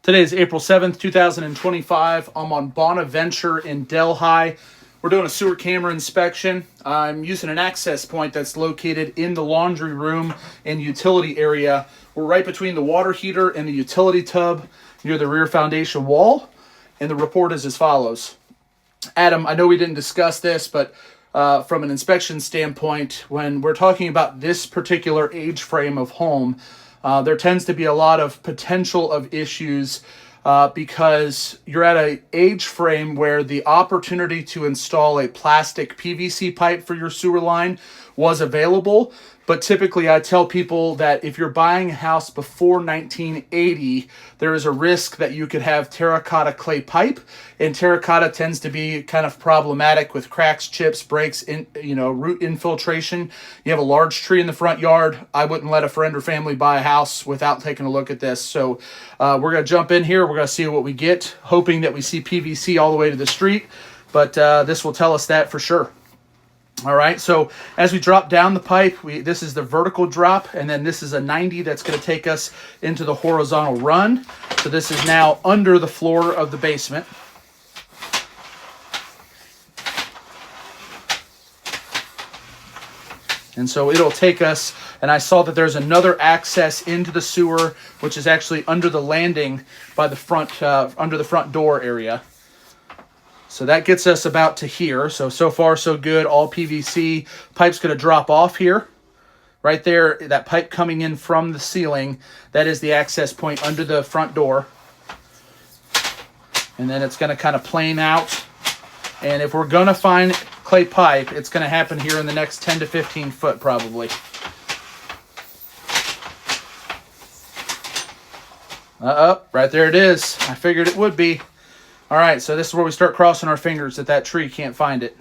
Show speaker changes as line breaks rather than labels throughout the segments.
Today is April 7th, 2025. I'm on Bonaventure in Delhi. We're doing a sewer camera inspection. I'm using an access point that's located in the laundry room and utility area. We're right between the water heater and the utility tub near the rear foundation wall. And the report is as follows. Adam, I know we didn't discuss this, but from an inspection standpoint, when we're talking about this particular age frame of home, there tends to be a lot of potential of issues because you're at an age frame where the opportunity to install a plastic PVC pipe for your sewer line was available. But typically I tell people that if you're buying a house before 1980, there is a risk that you could have terracotta clay pipe, and terracotta tends to be kind of problematic with cracks, chips, breaks, root infiltration. You have a large tree in the front yard. I wouldn't let a friend or family buy a house without taking a look at this. So we're going to jump in here. We're going to see what we get, hoping that we see PVC all the way to the street, but this will tell us that for sure. All right, so as we drop down the pipe, this is the vertical drop, and then this is a 90 that's going to take us into the horizontal run. So this is now under the floor of the basement. And so it'll take us, and I saw that there's another access into the sewer, which is actually under the landing by the front, under the front door area. So that gets us about to here. So far, so good. All PVC. Pipe's going to drop off here. Right there, that pipe coming in from the ceiling, that is the access point under the front door. And then it's going to kind of plane out. And if we're going to find clay pipe, it's going to happen here in the next 10 to 15 foot probably. Right there it is. I figured it would be. All right, so this is where we start crossing our fingers that tree can't find it.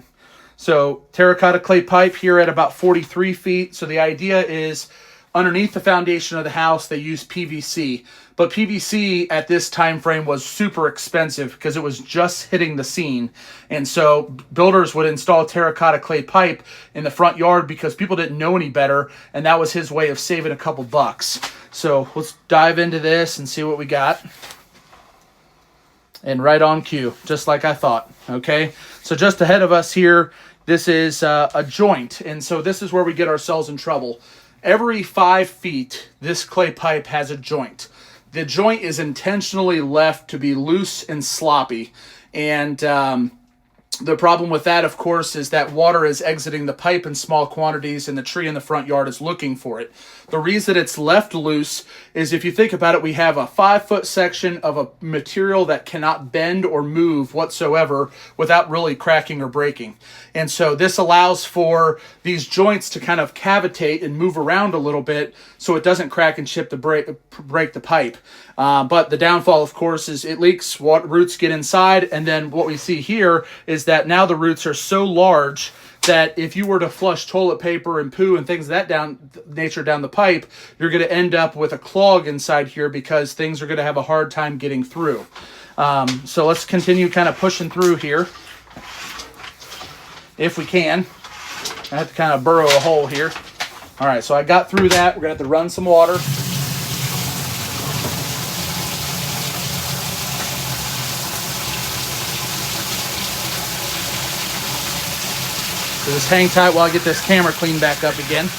So terracotta clay pipe here at about 43 feet. So the idea is underneath the foundation of the house, they use PVC. But PVC at this time frame was super expensive because it was just hitting the scene. And so builders would install terracotta clay pipe in the front yard because people didn't know any better. And that was his way of saving a couple bucks. So let's dive into this and see what we got. And right on cue, just like I thought. Okay, so just ahead of us here, this is a joint, and so this is where we get ourselves in trouble. Every 5 feet, this clay pipe has a joint. The joint is intentionally left to be loose and sloppy, and the problem with that, of course, is that water is exiting the pipe in small quantities, and the tree in the front yard is looking for it. The reason it's left loose is, if you think about it, we have a 5-foot section of a material that cannot bend or move whatsoever without really cracking or breaking. And so this allows for these joints to kind of cavitate and move around a little bit so it doesn't crack and chip break the pipe. But the downfall, of course, is it leaks, roots get inside, and then what we see here is that now the roots are so large that if you were to flush toilet paper and poo and things of that nature down the pipe, you're going to end up with a clog inside here because things are going to have a hard time getting through. So let's continue kind of pushing through here if we can. I have to kind of burrow a hole here. All right, so I got through that. We're going to have to run some water. So just hang tight while I get this camera cleaned back up again.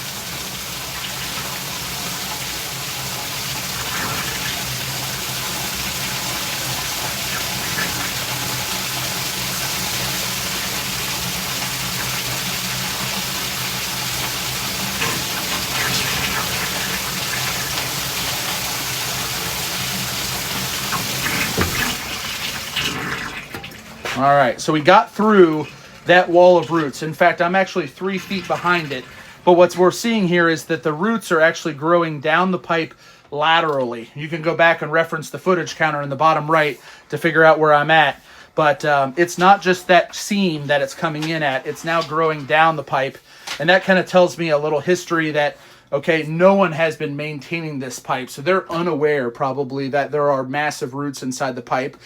All right, so we got through that wall of roots. In fact, I'm actually 3 feet behind it. But what we're seeing here is that the roots are actually growing down the pipe laterally. You can go back and reference the footage counter in the bottom right to figure out where I'm at. But it's not just that seam that it's coming in at. It's now growing down the pipe. And that kind of tells me a little history that, okay, no one has been maintaining this pipe. So they're unaware probably that there are massive roots inside the pipe.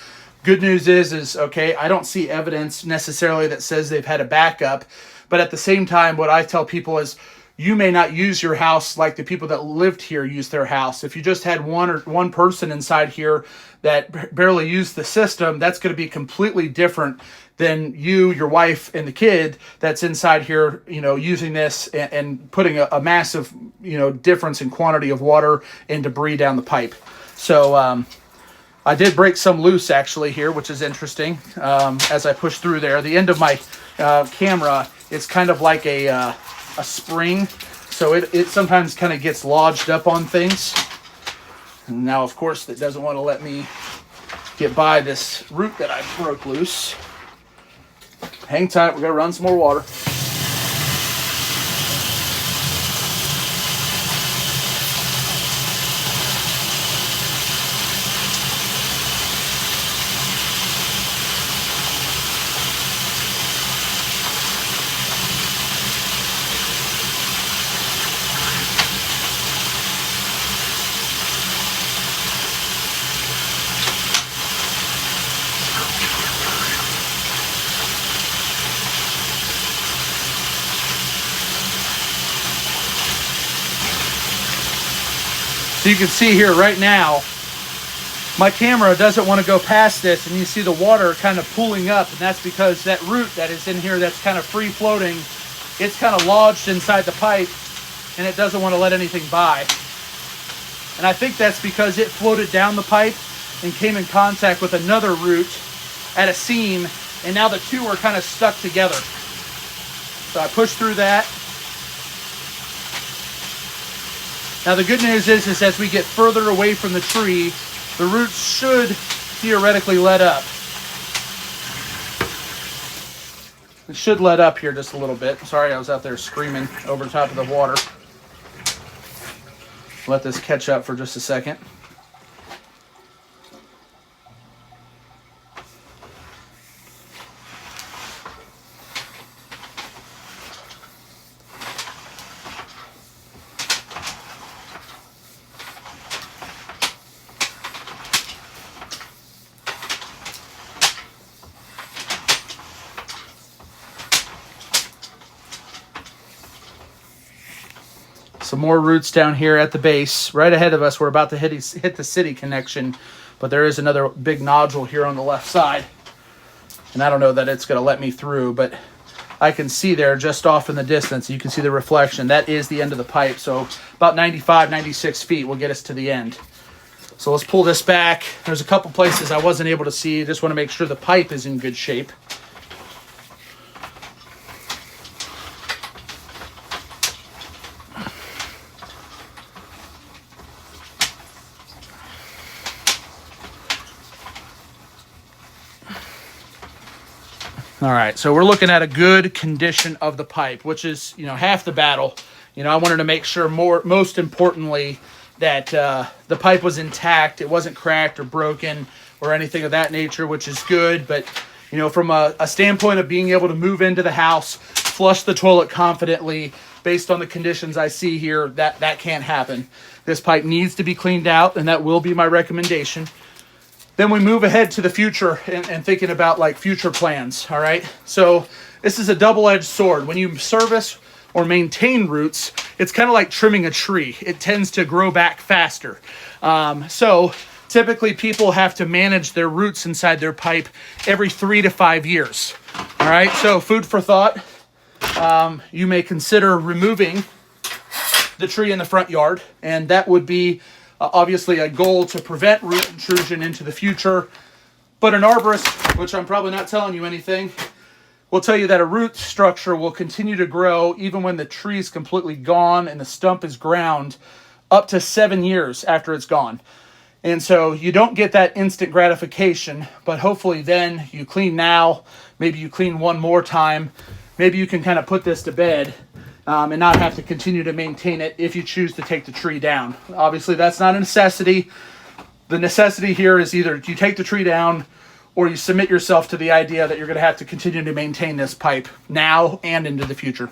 Good news is okay, I don't see evidence necessarily that says they've had a backup, but at the same time, what I tell people is you may not use your house like the people that lived here used their house. If you just had one person inside here that barely used the system, that's going to be completely different than you, your wife, and the kid that's inside here, using this and putting a massive, difference in quantity of water and debris down the pipe. So I did break some loose actually here, which is interesting. As I push through there, the end of my camera is kind of like a spring, so it sometimes kind of gets lodged up on things. And now, of course, it doesn't want to let me get by this root that I broke loose. Hang tight, we're gonna run some more water. So you can see here right now, my camera doesn't want to go past this, and you see the water kind of pooling up, and that's because that root that is in here that's kind of free floating, it's kind of lodged inside the pipe, and it doesn't want to let anything by. And I think that's because it floated down the pipe and came in contact with another root at a seam, and now the two are kind of stuck together. So I pushed through that. Now the good news is as we get further away from the tree, the roots should theoretically let up. It should let up here just a little bit. Sorry, I was out there screaming over top of the water. Let this catch up for just a second. Some more roots down here at the base. Right ahead of us, we're about to hit the city connection, but there is another big nodule here on the left side. And I don't know that it's going to let me through, but I can see there just off in the distance, you can see the reflection. That is the end of the pipe, so about 95, 96 feet will get us to the end. So let's pull this back. There's a couple places I wasn't able to see. Just want to make sure the pipe is in good shape. All right, so we're looking at a good condition of the pipe, which is, half the battle. I wanted to make sure most importantly, that the pipe was intact. It wasn't cracked or broken or anything of that nature, which is good. But, from a standpoint of being able to move into the house, flush the toilet confidently, based on the conditions I see here, that can't happen. This pipe needs to be cleaned out, and that will be my recommendation. Then we move ahead to the future and thinking about like future plans, all right? So this is a double-edged sword. When you service or maintain roots, it's kind of like trimming a tree. It tends to grow back faster. So typically people have to manage their roots inside their pipe every 3 to 5 years, all right? So food for thought, you may consider removing the tree in the front yard, and that would be obviously a goal to prevent root intrusion into the future. But an arborist, which I'm probably not telling you anything, will tell you that a root structure will continue to grow even when the tree is completely gone and the stump is ground, up to 7 years after it's gone. And so you don't get that instant gratification, but hopefully then you clean now, maybe you clean one more time, maybe you can kind of put this to bed and not have to continue to maintain it if you choose to take the tree down. Obviously, that's not a necessity. The necessity here is either you take the tree down or you submit yourself to the idea that you're going to have to continue to maintain this pipe now and into the future.